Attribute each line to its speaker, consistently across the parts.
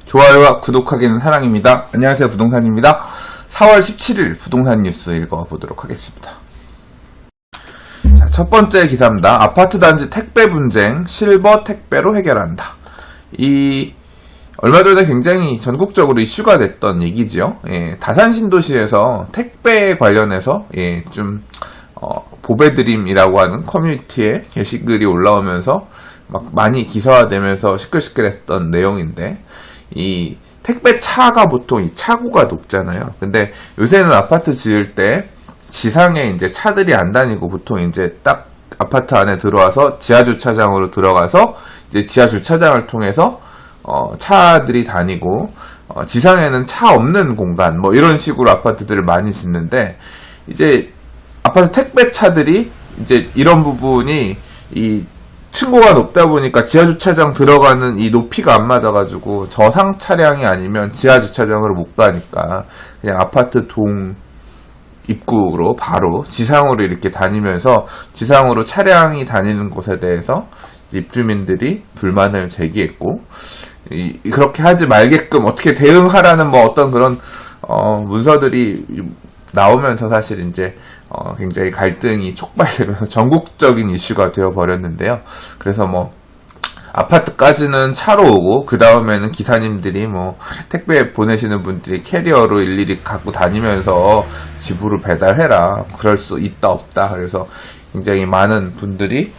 Speaker 1: 좋아요와 구독하기는 사랑입니다. 안녕하세요, 부동산입니다. 4월 17일 부동산 뉴스 읽어보도록 하겠습니다. 자, 첫 번째 기사입니다. 아파트 단지 택배 분쟁 실버 택배로 해결한다. 얼마 전에 굉장히 전국적으로 이슈가 됐던 얘기지요. 다산 신도시에서 택배 관련해서 보배드림이라고 하는 커뮤니티에 게시글이 올라오면서 막 많이 기사화되면서 시끌시끌했던 내용인데, 이 택배 차가 보통 이 차고가 높잖아요. 근데 요새는 아파트 지을 때 지상에 이제 차들이 안 다니고 보통 이제 딱 아파트 안에 들어와서 지하 주차장으로 들어가서 이제 지하 주차장을 통해서 차들이 다니고, 지상에는 차 없는 공간, 뭐 이런 식으로 아파트들을 많이 짓는데, 이제 아파트 택배 차들이 이제 이런 부분이 이 층고가 높다 보니까 지하 주차장 들어가는 이 높이가 안 맞아가지고 저상 차량이 아니면 지하 주차장으로 못 가니까 그냥 아파트 동 입구로 바로 지상으로 이렇게 다니면서 지상으로 차량이 다니는 곳에 대해서 입주민들이 불만을 제기했고, 그렇게 하지 말게끔 어떻게 대응하라는 뭐 어떤 그런 문서들이 나오면서 사실 이제 굉장히 갈등이 촉발되면서 전국적인 이슈가 되어 버렸는데요. 그래서 뭐 아파트까지는 차로 오고, 그 다음에는 기사님들이 뭐 택배 보내시는 분들이 캐리어로 일일이 갖고 다니면서 집으로 배달해라, 그럴 수 있다 없다. 그래서 굉장히 많은 분들이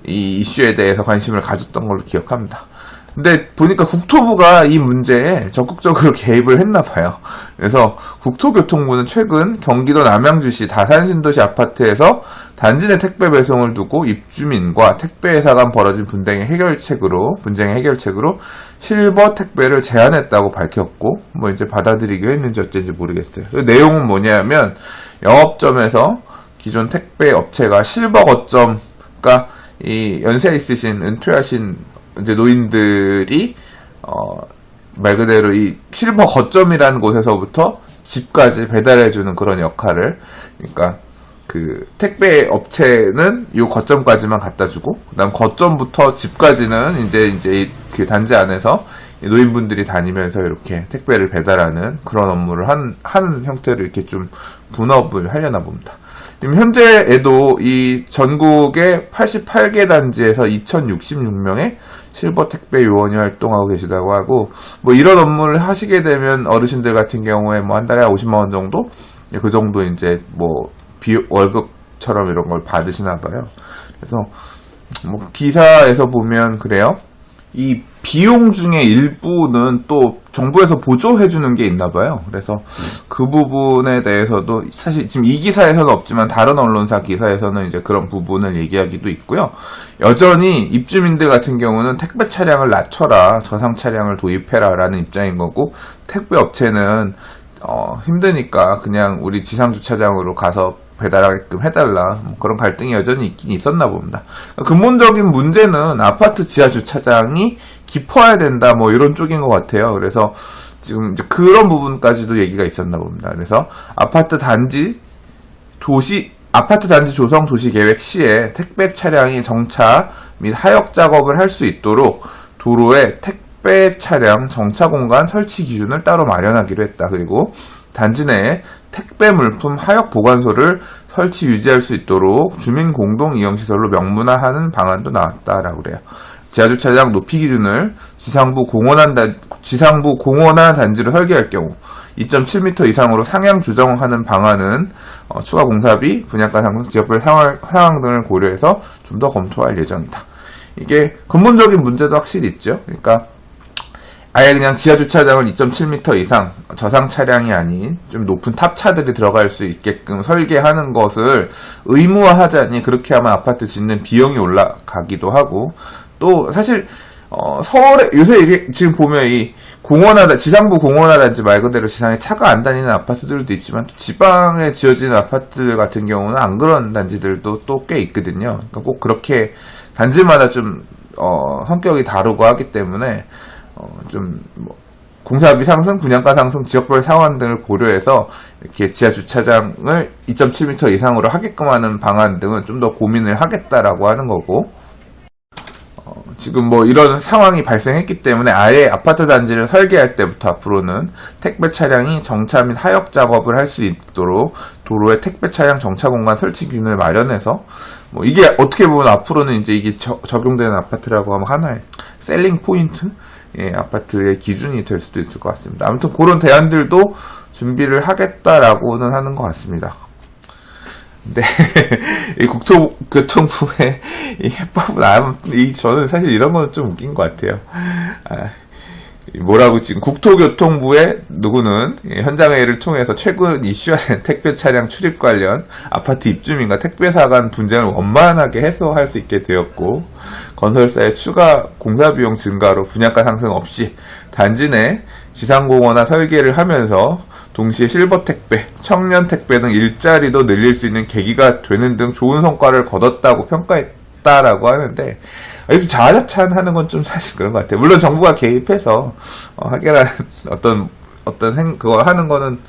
Speaker 1: 이 이슈에 대해서 관심을 가졌던 걸로 기억합니다. 근데 보니까 국토부가 이 문제에 적극적으로 개입을 했나봐요. 그래서 국토교통부는 최근 경기도 남양주시 다산신도시 아파트에서 단지 내 택배 배송을 두고 입주민과 택배회사 간 벌어진 분쟁의 해결책으로 실버 택배를 제안했다고 밝혔고, 뭐 이제 받아들이기로 했는지 어쩐지 모르겠어요. 그 내용은 뭐냐면, 영업점에서 기존 택배 업체가 실버 거점, 그러니까 이 연세 있으신 은퇴하신 이제 노인들이 말 그대로 이 실버 거점이라는 곳에서부터 집까지 배달해주는 그런 역할을, 그러니까 그 택배 업체는 요 거점까지만 갖다주고, 그다음 거점부터 집까지는 이제 그 단지 안에서 노인분들이 다니면서 이렇게 택배를 배달하는 그런 업무를 하는 형태로 이렇게 좀 분업을 하려나 봅니다. 지금 현재에도 이 전국의 88개 단지에서 2066명의 실버 택배 요원이 활동하고 계시다고 하고, 뭐 이런 업무를 하시게 되면 어르신들 같은 경우에 뭐 한 달에 50만 원 정도? 그 정도 이제 뭐 월급처럼 이런 걸 받으시나 봐요. 그래서 뭐 기사에서 보면 그래요. 이 비용 중에 일부는 또 정부에서 보조해주는 게 있나 봐요. 그래서 그 부분에 대해서도 사실 지금 이 기사에서는 없지만 다른 언론사 기사에서는 이제 그런 부분을 얘기하기도 있고요. 여전히 입주민들 같은 경우는 택배 차량을 낮춰라, 저상 차량을 도입해라 라는 입장인 거고, 택배 업체는 힘드니까 그냥 우리 지상 주차장으로 가서 배달하게끔 해달라, 뭐 그런 갈등이 여전히 있긴 있었나 봅니다. 근본적인 문제는 아파트 지하 주차장이 깊어야 된다, 뭐 이런 쪽인 것 같아요. 그래서 지금 이제 그런 부분까지도 얘기가 있었나 봅니다. 그래서 아파트 단지 조성 도시 계획 시에 택배 차량이 정차 및 하역 작업을 할 수 있도록 도로에 택배 차량 정차 공간 설치 기준을 따로 마련하기로 했다. 그리고 단지 내에 택배 물품 하역 보관소를 설치 유지할 수 있도록 주민 공동 이용 시설로 명문화하는 방안도 나왔다라고 그래요. 지하주차장 높이 기준을 지상부 공원화 단지로 설계할 경우 2.7m 이상으로 상향 조정하는 방안은 추가 공사비, 분양가 상승, 지역별 상황 등을 고려해서 좀 더 검토할 예정이다. 이게 근본적인 문제도 확실히 있죠. 그러니까 아예 그냥 지하 주차장을 2.7m 이상 저상 차량이 아닌 좀 높은 탑차들이 들어갈 수 있게끔 설계하는 것을 의무화하자니, 그렇게 하면 아파트 짓는 비용이 올라가기도 하고, 또 사실 서울에 요새 지금 보면 이 지상부 공원화단지 말 그대로 지상에 차가 안 다니는 아파트들도 있지만, 또 지방에 지어지는 아파트들 같은 경우는 안 그런 단지들도 또 꽤 있거든요. 그러니까 꼭 그렇게 단지마다 좀 성격이 다르고 하기 때문에 뭐 공사비 상승, 분양가 상승, 지역별 상황 등을 고려해서 이렇게 지하 주차장을 2.7m 이상으로 하게끔 하는 방안 등은 좀 더 고민을 하겠다라고 하는 거고, 지금 뭐 이런 상황이 발생했기 때문에 아예 아파트 단지를 설계할 때부터 앞으로는 택배 차량이 정차 및 하역 작업을 할 수 있도록 도로에 택배 차량 정차 공간 설치 기준을 마련해서 뭐 이게 어떻게 보면 앞으로는 이제 이게 적용되는 아파트라고 하면 하나의 셀링 포인트, 예, 아파트의 기준이 될 수도 있을 것 같습니다. 아무튼 그런 대안들도 준비를 하겠다라고는 하는 것 같습니다. 네, 이 국토교통부의 이 해법은 저는 사실 이런 거는 좀 웃긴 것 같아요. 뭐라고 지금 국토교통부의 누구는 현장회의를 통해서 최근 이슈화된 택배 차량 출입 관련 아파트 입주민과 택배사 간 분쟁을 원만하게 해소할 수 있게 되었고, 건설사의 추가 공사 비용 증가로 분양가 상승 없이 단지 내 지상공원화 설계를 하면서 동시에 실버 택배, 청년 택배 등 일자리도 늘릴 수 있는 계기가 되는 등 좋은 성과를 거뒀다고 평가했다라고 하는데, 이렇게 자화자찬하는 건 좀 사실 그런 것 같아요. 물론 정부가 개입해서 해결하는 그걸 하는 거는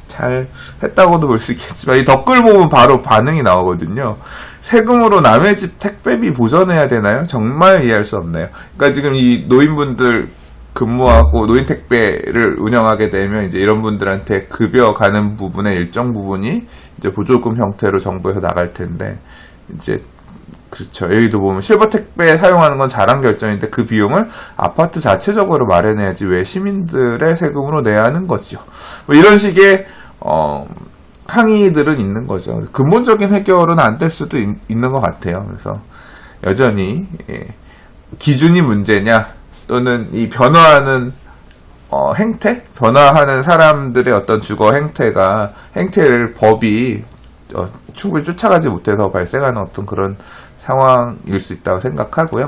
Speaker 1: 잘 했다고도 볼 수 있겠지만, 이 댓글 보면 바로 반응이 나오거든요. 세금으로 남의 집 택배비 보전해야 되나요? 정말 이해할 수 없네요. 그러니까 지금 이 노인분들 근무하고 노인 택배를 운영하게 되면 이제 이런 분들한테 급여 가는 부분의 일정 부분이 이제 보조금 형태로 정부에서 나갈 텐데, 이제 그렇죠. 여기도 보면 실버 택배 사용하는 건 잘한 결정인데 그 비용을 아파트 자체적으로 마련해야지 왜 시민들의 세금으로 내야 하는 거죠. 뭐 이런 식의 항의들은 있는 거죠. 근본적인 해결은 안 될 수도 있는 것 같아요. 그래서 여전히 기준이 문제냐, 또는 이 변화하는 행태? 변화하는 사람들의 어떤 주거 행태를 법이 충분히 쫓아가지 못해서 발생하는 어떤 그런 상황일 수 있다고 생각하고요.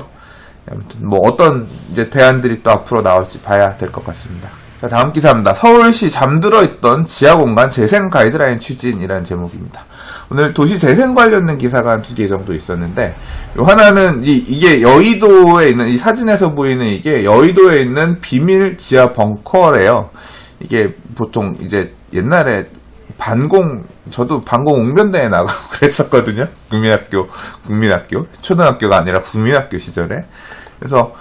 Speaker 1: 아무튼 뭐 어떤 이제 대안들이 또 앞으로 나올지 봐야 될 것 같습니다. 자, 다음 기사입니다. 서울시 잠들어 있던 지하공간 재생 가이드라인 추진이라는 제목입니다. 오늘 도시 재생 관련된 기사가 한 2개 정도 있었는데, 요 하나는 이게 여의도에 있는, 이 사진에서 보이는 이게 여의도에 있는 비밀 지하 벙커래요. 이게 보통 이제 옛날에 저도 반공 웅변대에 나가고 그랬었거든요. 국민학교 초등학교가 아니라 국민학교 시절에. 그래서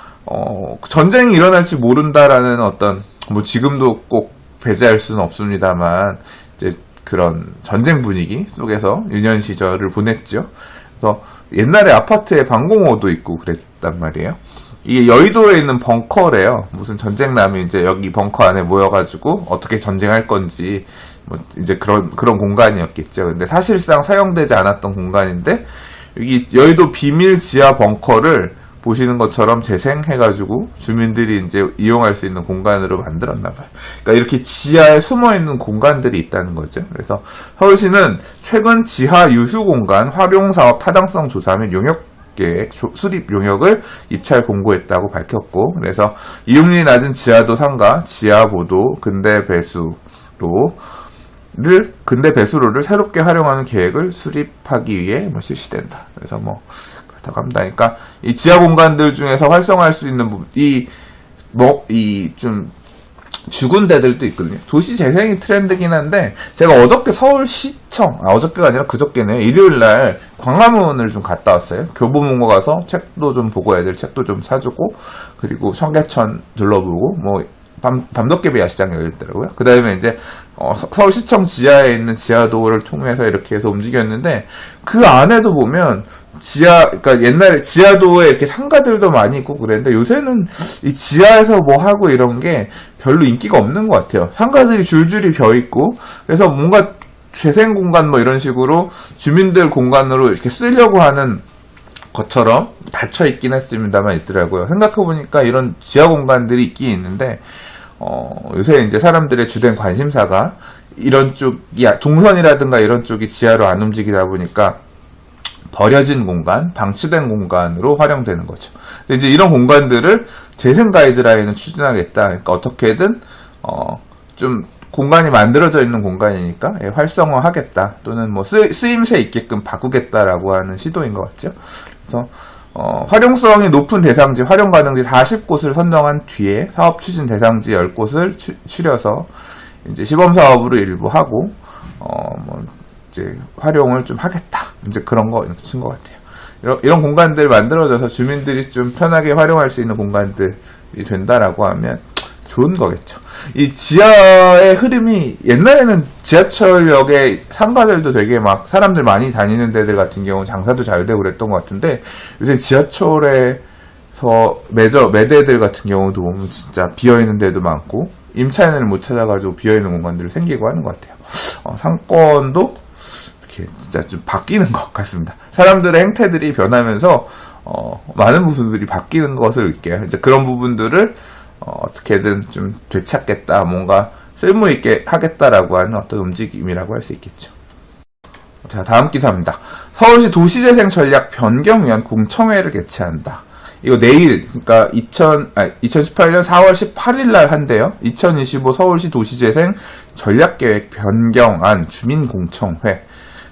Speaker 1: 전쟁이 일어날지 모른다라는 어떤, 뭐 지금도 꼭 배제할 수는 없습니다만, 이제 그런 전쟁 분위기 속에서 유년 시절을 보냈죠. 그래서 옛날에 아파트에 방공호도 있고 그랬단 말이에요. 이게 여의도에 있는 벙커래요. 무슨 전쟁 나면 이제 여기 벙커 안에 모여가지고 어떻게 전쟁할 건지, 뭐 이제 그런 공간이었겠죠. 근데 사실상 사용되지 않았던 공간인데, 여기 여의도 비밀 지하 벙커를 보시는 것처럼 재생해가지고 주민들이 이제 이용할 수 있는 공간으로 만들었나봐요. 그러니까 이렇게 지하에 숨어있는 공간들이 있다는 거죠. 그래서 서울시는 최근 지하 유수 공간 활용사업 타당성 조사 및 용역계획 수립 용역을 입찰 공고했다고 밝혔고, 그래서 이용률이 낮은 지하도 상가, 지하보도, 근대 배수로를 새롭게 활용하는 계획을 수립하기 위해 실시된다. 그래서 그렇다고 합니다. 그러니까 이 지하 공간들 중에서 활성화할 수 있는 부분, 좀 죽은 데들도 있거든요. 도시 재생이 트렌드긴 한데, 제가 어저께 서울시청, 어저께가 아니라 그저께네, 일요일날 광화문을 좀 갔다 왔어요. 교보문고 가서 책도 좀 보고, 애들 책도 좀 사주고, 그리고 청계천 둘러보고, 밤도깨비 야시장이 열렸더라고요. 그 다음에 이제 서울시청 지하에 있는 지하도를 통해서 이렇게 해서 움직였는데, 그 안에도 보면 그러니까 옛날에 지하도에 이렇게 상가들도 많이 있고 그랬는데, 요새는 이 지하에서 뭐 하고 이런 게 별로 인기가 없는 것 같아요. 상가들이 줄줄이 벼 있고, 그래서 뭔가 재생 공간 이런 식으로 주민들 공간으로 이렇게 쓰려고 하는 것처럼 닫혀 있긴 했습니다만 있더라고요. 생각해보니까 이런 지하 공간들이 있긴 있는데, 요새 이제 사람들의 주된 관심사가 이런 쪽이, 동선이라든가 이런 쪽이 지하로 안 움직이다 보니까 버려진 공간, 방치된 공간으로 활용되는 거죠. 근데 이제 이런 공간들을 재생 가이드라인을 추진하겠다. 그러니까 어떻게든 좀 공간이 만들어져 있는 공간이니까 활성화하겠다. 또는 쓰임새 있게끔 바꾸겠다라고 하는 시도인 것 같죠. 그래서 활용성이 높은 대상지, 활용 가능지 40곳을 선정한 뒤에 사업 추진 대상지 10곳을 추려서 이제 시범 사업으로 일부 하고 이제 활용을 좀 하겠다. 이제 그런 거인 것 같아요. 이런 공간들 만들어져서 주민들이 좀 편하게 활용할 수 있는 공간들이 된다라고 하면 좋은 거겠죠. 이 지하의 흐름이 옛날에는 지하철역의 상가들도 되게 막 사람들 많이 다니는 데들 같은 경우 장사도 잘 되고 그랬던 것 같은데 요새 지하철에서 매대들 같은 경우도 보면 진짜 비어있는 데도 많고 임차인을 못 찾아가지고 비어있는 공간들이 생기고 하는 것 같아요. 상권도 이렇게 진짜 좀 바뀌는 것 같습니다. 사람들의 행태들이 변하면서 많은 부분들이 바뀌는 것을 느껴요. 이제 그런 부분들을 어떻게든 좀 되찾겠다, 뭔가 쓸모있게 하겠다라고 하는 어떤 움직임이라고 할 수 있겠죠. 자, 다음 기사입니다. 서울시 도시재생 전략 변경 위한 공청회를 개최한다. 이거 내일, 그러니까 2018년 4월 18일 날 한대요. 2025 서울시 도시재생 전략계획 변경안 주민공청회.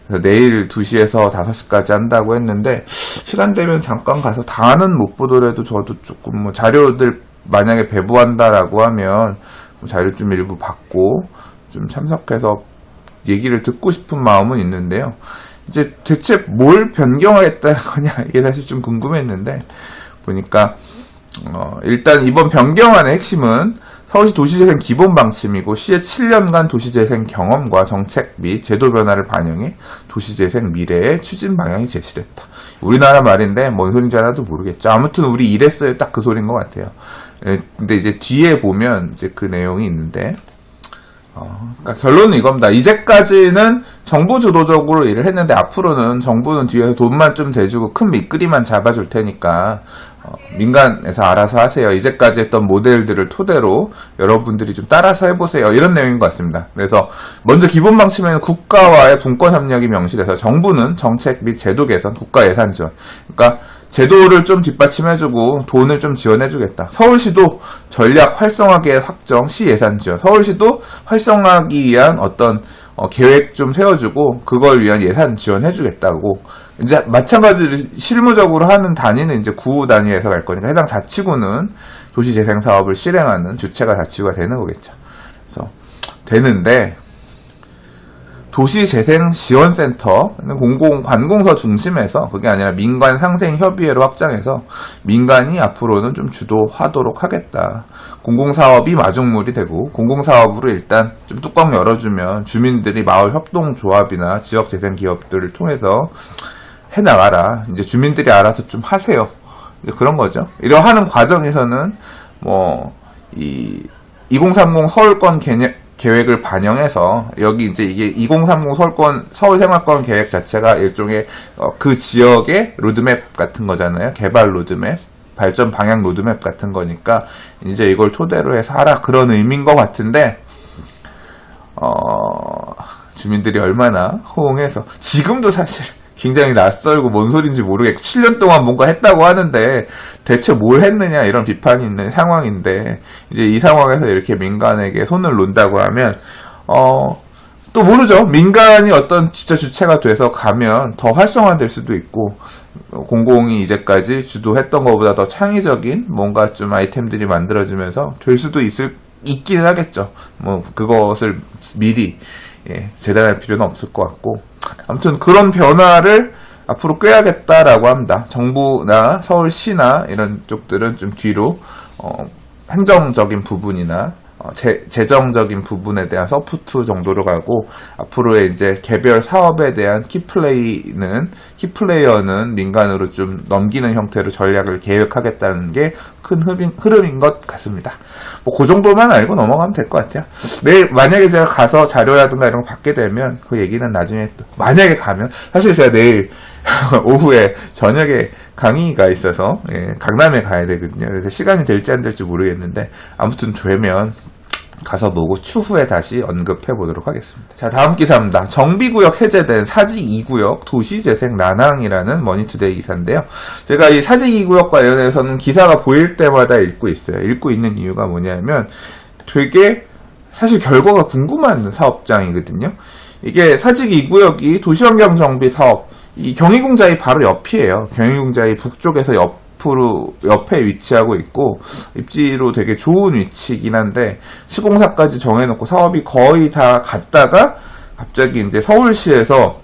Speaker 1: 그래서 내일 2시에서 5시까지 한다고 했는데, 시간 되면 잠깐 가서 다는 못 보더라도 저도 조금 뭐 자료들 만약에 배부한다라고 하면 자료 좀 일부 받고 좀 참석해서 얘기를 듣고 싶은 마음은 있는데요. 이제 대체 뭘 변경하겠다는 거냐, 이게 사실 좀 궁금했는데, 보니까 일단 이번 변경안의 핵심은 서울시 도시재생 기본 방침이고 시의 7년간 도시재생 경험과 정책 및 제도 변화를 반영해 도시재생 미래의 추진 방향이 제시됐다. 우리나라 말인데 뭔 소린지 하나도 모르겠죠. 아무튼 우리 이랬어요. 딱 그 소리인 것 같아요. 근데 이제 뒤에 보면 이제 그 내용이 있는데, 그러니까 결론은 이겁니다. 이제까지는 정부 주도적으로 일을 했는데 앞으로는 정부는 뒤에서 돈만 좀 대주고 큰 밑그림만 잡아줄 테니까 민간에서 알아서 하세요. 이제까지 했던 모델들을 토대로 여러분들이 좀 따라서 해보세요. 이런 내용인 것 같습니다. 그래서 먼저 기본 방침에는 국가와의 분권 협력이 명시돼서 정부는 정책 및 제도 개선, 국가 예산 지원, 그러니까 제도를 좀 뒷받침해주고 돈을 좀 지원해주겠다. 서울시도 전략 활성화계획 확정, 시 예산 지원. 서울시도 활성화하기 위한 어떤 계획 좀 세워주고 그걸 위한 예산 지원해주겠다고. 이제 마찬가지로 실무적으로 하는 단위는 이제 구 단위에서 갈 거니까 해당 자치구는 도시재생 사업을 실행하는 주체가 자치구가 되는 거겠죠. 그래서 되는데. 도시재생지원센터는 공공관공서 중심에서 그게 아니라 민간 상생협의회로 확장해서 민간이 앞으로는 좀 주도하도록 하겠다. 공공사업이 마중물이 되고 공공사업으로 일단 좀 뚜껑 열어주면 주민들이 마을협동조합이나 지역재생기업들을 통해서 해나가라. 이제 주민들이 알아서 좀 하세요. 이제 그런 거죠. 이러하는 과정에서는 이 2030 서울권 계획을 반영해서 여기 이제 이게 2030 서울 생활권 계획 자체가 일종의 그 지역의 로드맵 같은 거잖아요. 개발 로드맵, 발전 방향 로드맵 같은 거니까 이제 이걸 토대로 해서 하라, 그런 의미인 것 같은데 주민들이 얼마나 호응해서, 지금도 사실 굉장히 낯설고 뭔 소린지 모르겠고 7년 동안 뭔가 했다고 하는데 대체 뭘 했느냐, 이런 비판이 있는 상황인데, 이제 이 상황에서 이렇게 민간에게 손을 놓는다고 하면 또 모르죠. 민간이 어떤 진짜 주체가 돼서 가면 더 활성화될 수도 있고, 공공이 이제까지 주도했던 것보다 더 창의적인 뭔가 좀 아이템들이 만들어지면서 될 수도 있기는 하겠죠. 뭐 그것을 미리 재단할 필요는 없을 것 같고, 아무튼 그런 변화를 앞으로 꾀하겠다라고 합니다. 정부나 서울시나 이런 쪽들은 좀 뒤로 행정적인 부분이나 재정적인 부분에 대한 서포트 정도로 가고, 앞으로의 이제 개별 사업에 대한 키플레이어는 민간으로 좀 넘기는 형태로 전략을 계획하겠다는 게 큰 흐름인 것 같습니다. 뭐 그 정도만 알고 넘어가면 될 것 같아요. 내일 만약에 제가 가서 자료라든가 이런 거 받게 되면 그 얘기는 나중에 또, 만약에 가면, 사실 제가 내일 오후에 저녁에 강의가 있어서 강남에 가야 되거든요. 그래서 시간이 될지 안 될지 모르겠는데 아무튼 되면 가서 보고 추후에 다시 언급해 보도록 하겠습니다. 자, 다음 기사입니다. 정비구역 해제된 사직 2구역 도시재생 난항이라는 머니투데이 기사인데요. 제가 이 사직 2구역 관련해서는 기사가 보일 때마다 읽고 있어요. 읽고 있는 이유가 뭐냐면 되게 사실 결과가 궁금한 사업장이거든요. 이게 사직 2구역이 도시환경 정비 사업, 이 경희궁자이 바로 옆이에요. 경희궁자이 북쪽에서 옆에 위치하고 있고, 입지로 되게 좋은 위치이긴 한데 시공사까지 정해놓고 사업이 거의 다 갔다가 갑자기 이제 서울시에서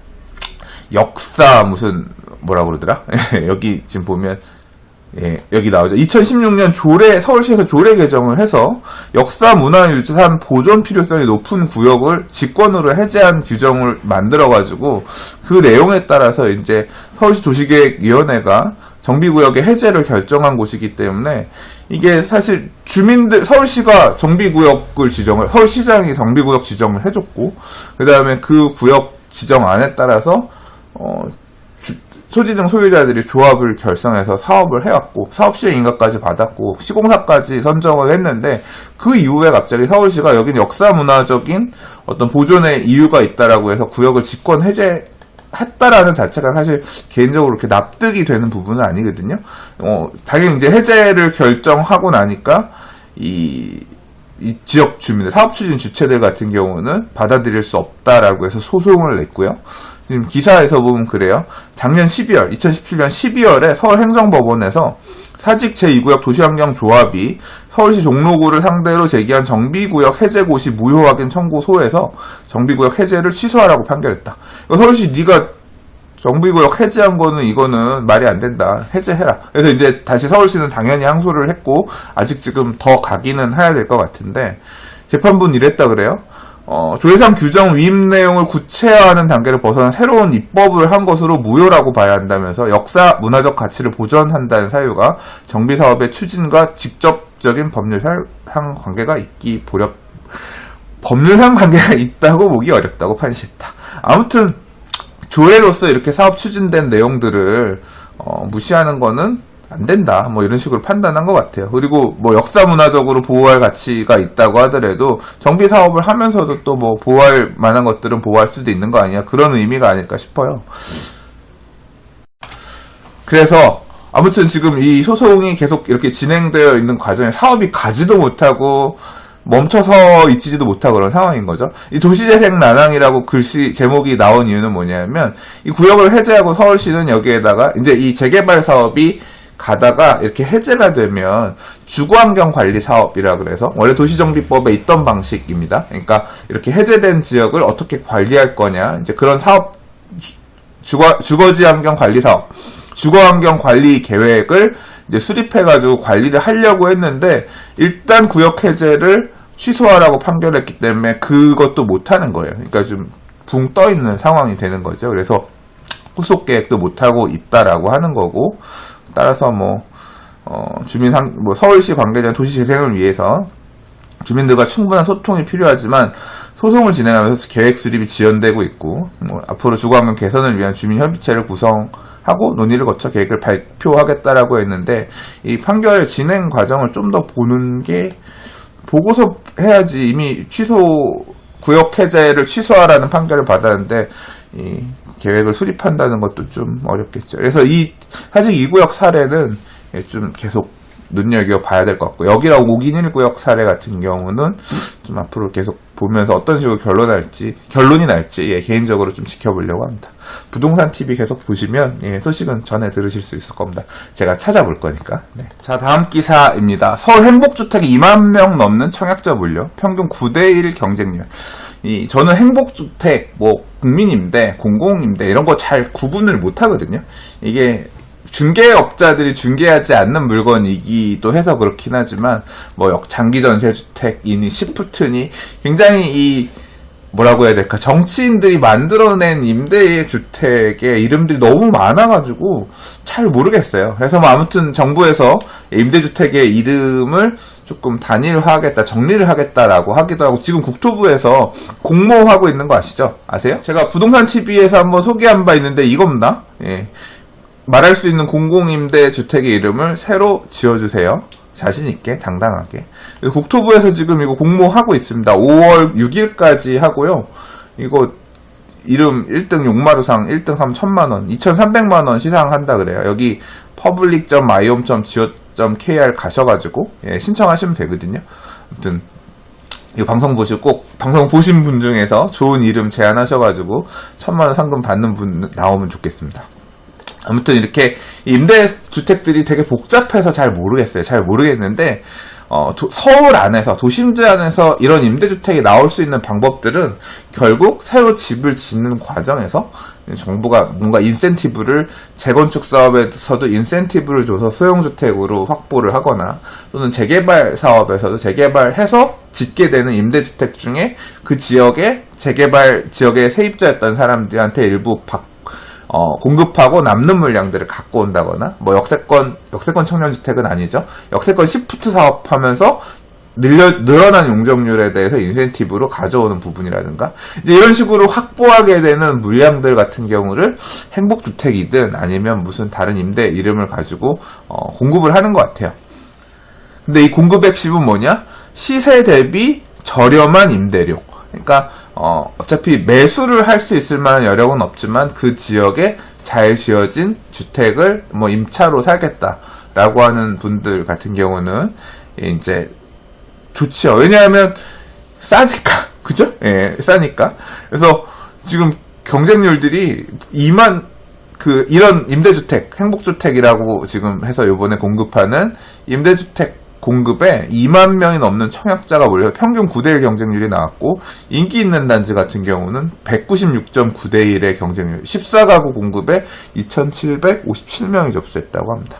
Speaker 1: 역사 무슨 뭐라 그러더라? 여기 지금 보면 여기 나오죠. 2016년 서울시에서 조례 개정을 해서 역사 문화유산 보존 필요성이 높은 구역을 직권으로 해제한 규정을 만들어가지고 그 내용에 따라서 이제 서울시 도시계획위원회가 정비구역의 해제를 결정한 곳이기 때문에 이게 사실 서울시가 정비구역을 서울시장이 정비구역 지정을 해줬고, 그 다음에 그 구역 지정안에 따라서, 토지등 소유자들이 조합을 결성해서 사업을 해왔고, 사업 시행 인가까지 받았고, 시공사까지 선정을 했는데, 그 이후에 갑자기 서울시가 여긴 역사 문화적인 어떤 보존의 이유가 있다라고 해서 구역을 직권 했다라는 자체가 사실 개인적으로 그렇게 납득이 되는 부분은 아니거든요. 당연히 이제 해제를 결정하고 나니까 이 지역 주민들, 사업 추진 주체들 같은 경우는 받아들일 수 없다라고 해서 소송을 냈고요. 지금 기사에서 보면 그래요. 작년 2017년 12월에 서울행정법원에서 사직 제2구역 도시환경조합이 서울시 종로구를 상대로 제기한 정비구역 해제 고시 무효 확인 청구소에서 정비구역 해제를 취소하라고 판결했다. 서울시 네가 정비구역 해제한 이거는 말이 안 된다. 해제해라. 그래서 이제 다시 서울시는 당연히 항소를 했고, 아직 지금 더 가기는 해야 될 것 같은데, 재판부는 이랬다 그래요. 조례상 규정 위임 내용을 구체화하는 단계를 벗어난 새로운 입법을 한 것으로 무효라고 봐야 한다면서 역사 문화적 가치를 보존한다는 사유가 정비사업의 추진과 직접적인 법률상 관계가 법률상 관계가 있다고 보기 어렵다고 판시했다. 아무튼 조례로서 이렇게 사업 추진된 내용들을 무시하는 거는 안 된다. 뭐 이런 식으로 판단한 것 같아요. 그리고 뭐 역사 문화적으로 보호할 가치가 있다고 하더라도 정비 사업을 하면서도 또 뭐 보호할 만한 것들은 보호할 수도 있는 거 아니야. 그런 의미가 아닐까 싶어요. 그래서 아무튼 지금 이 소송이 계속 이렇게 진행되어 있는 과정에 사업이 가지도 못하고 멈춰서 있지도 못하고 그런 상황인 거죠. 이 도시재생 난항이라고 글씨 제목이 나온 이유는 뭐냐면, 이 구역을 해제하고 서울시는 여기에다가 이제 이 재개발 사업이 가다가 이렇게 해제가 되면 주거환경관리사업이라 그래서 원래 도시정비법에 있던 방식입니다. 그러니까 이렇게 해제된 지역을 어떻게 관리할 거냐, 이제 그런 사업, 주거지환경관리사업, 주거환경관리 계획을 이제 수립해가지고 관리를 하려고 했는데, 일단 구역 해제를 취소하라고 판결했기 때문에 그것도 못하는 거예요. 그러니까 좀 붕 떠 있는 상황이 되는 거죠. 그래서 후속 계획도 못하고 있다라고 하는 거고, 따라서 서울시 관계자 도시 재생을 위해서 주민들과 충분한 소통이 필요하지만 소송을 진행하면서 계획 수립이 지연되고 있고, 앞으로 주거환경 개선을 위한 주민협의체를 구성하고 논의를 거쳐 계획을 발표하겠다라고 했는데, 이 판결의 진행 과정을 좀 더 보고서 해야지. 이미 구역 해제를 취소하라는 판결을 받았는데 이 계획을 수립한다는 것도 좀 어렵겠죠. 그래서 사실 이 구역 사례는 좀 계속 눈여겨봐야 될 것 같고, 여기랑 5긴 1구역 사례 같은 경우는 좀 앞으로 계속 보면서 어떤 식으로 결론이 날지 개인적으로 좀 지켜보려고 합니다. 부동산 TV 계속 보시면 소식은 전에 들으실 수 있을 겁니다. 제가 찾아볼 거니까. 네. 자, 다음 기사입니다. 서울 행복주택이 2만 명 넘는 청약자 물려, 평균 9대1 경쟁률. 저는 행복주택, 국민임대, 공공임대 이런 거 잘 구분을 못 하거든요. 이게 중개업자들이 중개하지 않는 물건이기도 해서 그렇긴 하지만, 장기전세주택이니 시프트니 굉장히 뭐라고 해야 될까, 정치인들이 만들어낸 임대의 주택의 이름들이 너무 많아가지고 잘 모르겠어요. 그래서 아무튼 정부에서 임대주택의 이름을 조금 단일화하겠다, 정리를 하겠다라고 하기도 하고, 지금 국토부에서 공모하고 있는 거 아세요? 제가 부동산 TV에서 한번 소개한 바 있는데 이겁니다. 말할 수 있는 공공임대 주택의 이름을 새로 지어주세요. 자신있게, 당당하게. 국토부에서 지금 이거 공모하고 있습니다. 5월 6일까지 하고요. 이거 이름 1등 용마루상 1등 사면 1,000만원, 2,300만원 시상한다 그래요. 여기 public.iom.go.kr 가셔가지고 신청하시면 되거든요. 아무튼 이 방송 방송 보신 분 중에서 좋은 이름 제안하셔가지고 1,000만원 상금 받는 분 나오면 좋겠습니다. 아무튼 이렇게 임대주택들이 되게 복잡해서 잘 모르겠는데, 서울 안에서, 도심지 안에서 이런 임대주택이 나올 수 있는 방법들은 결국 새로 집을 짓는 과정에서 정부가 뭔가 인센티브를, 재건축 사업에서도 인센티브를 줘서 소형주택으로 확보를 하거나, 또는 재개발 사업에서도 재개발해서 짓게 되는 임대주택 중에 그 지역에, 재개발 지역의 세입자였던 사람들한테 일부 공급하고 남는 물량들을 갖고 온다거나, 뭐 역세권 청년주택은 아니죠. 역세권 시프트 사업하면서 늘어난 용적률에 대해서 인센티브로 가져오는 부분이라든가, 이제 이런 식으로 확보하게 되는 물량들 같은 경우를 행복주택이든 아니면 무슨 다른 임대 이름을 가지고 공급을 하는 것 같아요. 근데 이 공급 핵심은 뭐냐? 시세 대비 저렴한 임대료. 그러니까 어차피 매수를 할 수 있을 만한 여력은 없지만 그 지역에 잘 지어진 주택을 뭐 임차로 살겠다라고 하는 분들 같은 경우는 이제 좋지요. 왜냐하면 싸니까. 그죠? 예, 싸니까. 그래서 지금 경쟁률들이 이런 임대주택, 행복주택이라고 지금 해서 요번에 공급하는 임대주택 공급에 2만 명이 넘는 청약자가 몰려 평균 9대1 경쟁률이 나왔고, 인기 있는 단지 같은 경우는 196.9대1의 경쟁률, 14가구 공급에 2,757명이 접수했다고 합니다.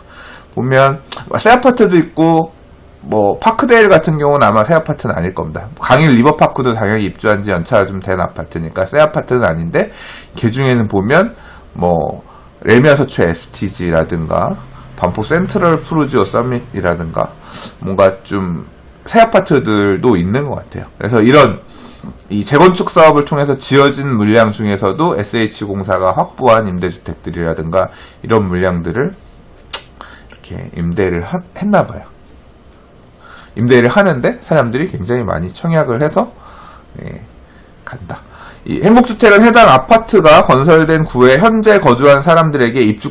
Speaker 1: 보면 새 아파트도 있고, 뭐 파크데일 같은 경우는 아마 새 아파트는 아닐 겁니다. 강일 리버파크도 당연히 입주한 지 연차가 좀 된 아파트니까 새 아파트는 아닌데, 그 중에는 보면 뭐 레미안 서초 STG라든가 반포 센트럴 푸르지오 서밋이라든가 뭔가 좀 새 아파트들도 있는 것 같아요. 그래서 이런 이 재건축 사업을 통해서 지어진 물량 중에서도 SH공사가 확보한 임대주택들이라든가 이런 물량들을 이렇게 임대를 했나 봐요. 임대를 하는데 사람들이 굉장히 많이 청약을 해서 간다. 이 행복주택은 해당 아파트가 건설된 구에 현재 거주한 사람들에게 입주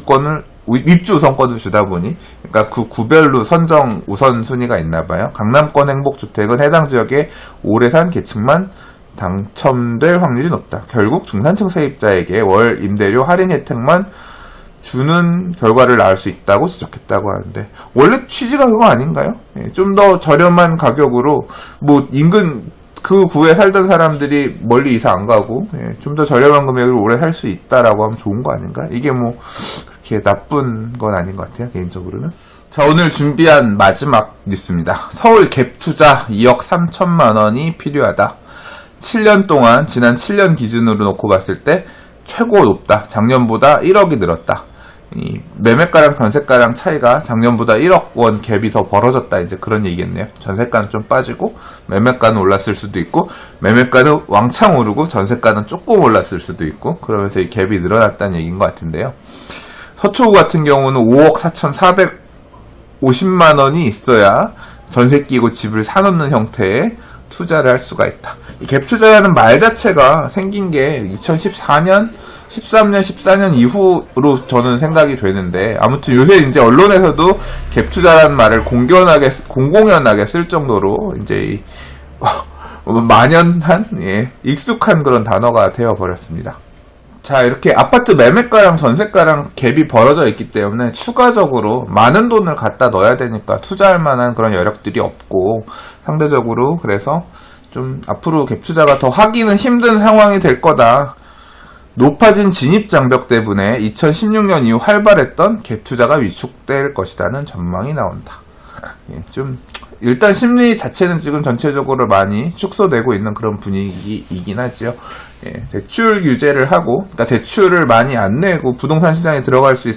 Speaker 1: 우선권을 주다 보니, 그러니까 그 구별로 선정 우선순위가 있나 봐요. 강남권 행복주택은 해당 지역에 오래 산 계층만 당첨될 확률이 높다. 결국 중산층 세입자에게 월 임대료 할인 혜택만 주는 결과를 낳을 수 있다고 지적했다고 하는데, 원래 취지가 그거 아닌가요? 좀 더 저렴한 가격으로, 뭐 인근 그 구에 살던 사람들이 멀리 이사 안 가고 좀 더 저렴한 금액으로 오래 살 수 있다라고 하면 좋은 거 아닌가? 이게 뭐 그렇게 나쁜 건 아닌 것 같아요, 개인적으로는. 자, 오늘 준비한 마지막 뉴스입니다. 서울 갭 투자 2억 3천만 원이 필요하다. 7년 동안, 지난 7년 기준으로 놓고 봤을 때 최고 높다. 작년보다 1억이 늘었다. 이 매매가랑 전세가랑 차이가 작년보다 1억 원 갭이 더 벌어졌다, 이제 그런 얘기겠네요. 전세가는 좀 빠지고 매매가는 올랐을 수도 있고, 매매가는 왕창 오르고 전세가는 조금 올랐을 수도 있고, 그러면서 이 갭이 늘어났다는 얘기인 것 같은데요. 서초구 같은 경우는 5억 4,450만 원이 있어야 전세 끼고 집을 사놓는 형태의 투자를 할 수가 있다. 이 갭 투자라는 말 자체가 생긴 게 2014년, 13년, 14년 이후로 저는 생각이 되는데, 아무튼 요새 이제 언론에서도 갭 투자라는 말을 공공연하게 쓸 정도로 이제 만연한, 익숙한 그런 단어가 되어버렸습니다. 자, 이렇게 아파트 매매가랑 전세가랑 갭이 벌어져 있기 때문에 추가적으로 많은 돈을 갖다 넣어야 되니까 투자할 만한 그런 여력들이 없고, 상대적으로 그래서 좀 앞으로 갭 투자가 더 하기는 힘든 상황이 될 거다. 높아진 진입 장벽 때문에 2016년 이후 활발했던 갭 투자가 위축될 것이라는 전망이 나온다. 좀 일단 심리 자체는 지금 전체적으로 많이 축소되고 있는 그런 분위기이긴 하지요. 대출 규제를 하고, 그러니까 대출을 많이 안 내고 부동산 시장에 들어갈 수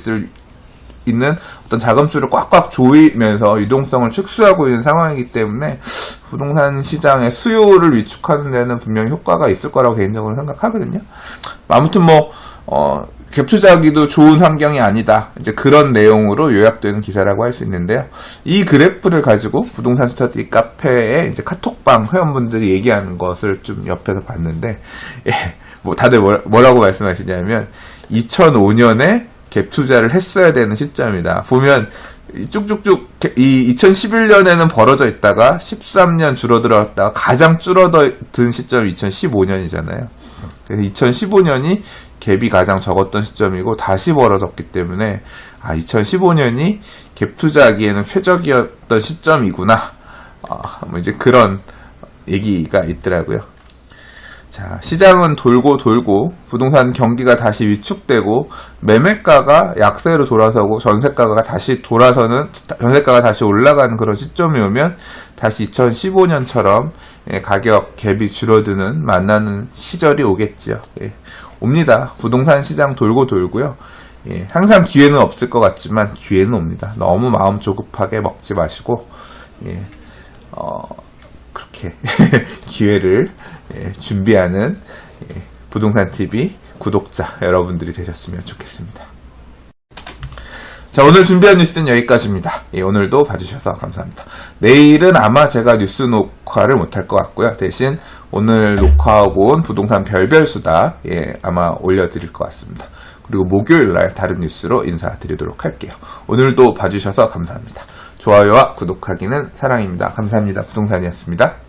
Speaker 1: 있는 어떤 자금수를 꽉꽉 조이면서 유동성을 축소하고 있는 상황이기 때문에 부동산 시장의 수요를 위축하는 데는 분명히 효과가 있을 거라고 개인적으로 생각하거든요. 아무튼 뭐 갭 투자하기도 좋은 환경이 아니다, 이제 그런 내용으로 요약되는 기사라고 할 수 있는데요. 이 그래프를 가지고 부동산 스터디 카페에 이제 카톡방 회원분들이 얘기하는 것을 좀 옆에서 봤는데, 뭐 다들 뭐라고 말씀하시냐면 2005년에 갭 투자를 했어야 되는 시점이다. 보면 쭉쭉쭉 이 2011년에는 벌어져 있다가 13년 줄어들었다가 가장 줄어든 시점이 2015년이잖아요. 그래서 2015년이 갭이 가장 적었던 시점이고 다시 벌어졌기 때문에 2015년이 갭 투자하기에는 최적이었던 시점이구나 뭐 이제 그런 얘기가 있더라고요. 자, 시장은 돌고 부동산 경기가 다시 위축되고 매매가가 약세로 돌아서고 전세가가 다시 올라가는 그런 시점이 오면 다시 2015년처럼 가격 갭이 줄어드는 만나는 시절이 오겠지요. 옵니다. 부동산 시장 돌고요. 항상 기회는 없을 것 같지만 기회는 옵니다. 너무 마음 조급하게 먹지 마시고 그렇게 기회를 준비하는 부동산TV 구독자 여러분들이 되셨으면 좋겠습니다. 자, 오늘 준비한 뉴스는 여기까지입니다. 오늘도 봐주셔서 감사합니다. 내일은 아마 제가 뉴스 녹화를 못할 것 같고요. 대신 오늘 녹화하고 온 부동산 별별 수다 아마 올려드릴 것 같습니다. 그리고 목요일날 다른 뉴스로 인사드리도록 할게요. 오늘도 봐주셔서 감사합니다. 좋아요와 구독하기는 사랑입니다. 감사합니다. 부동산이었습니다.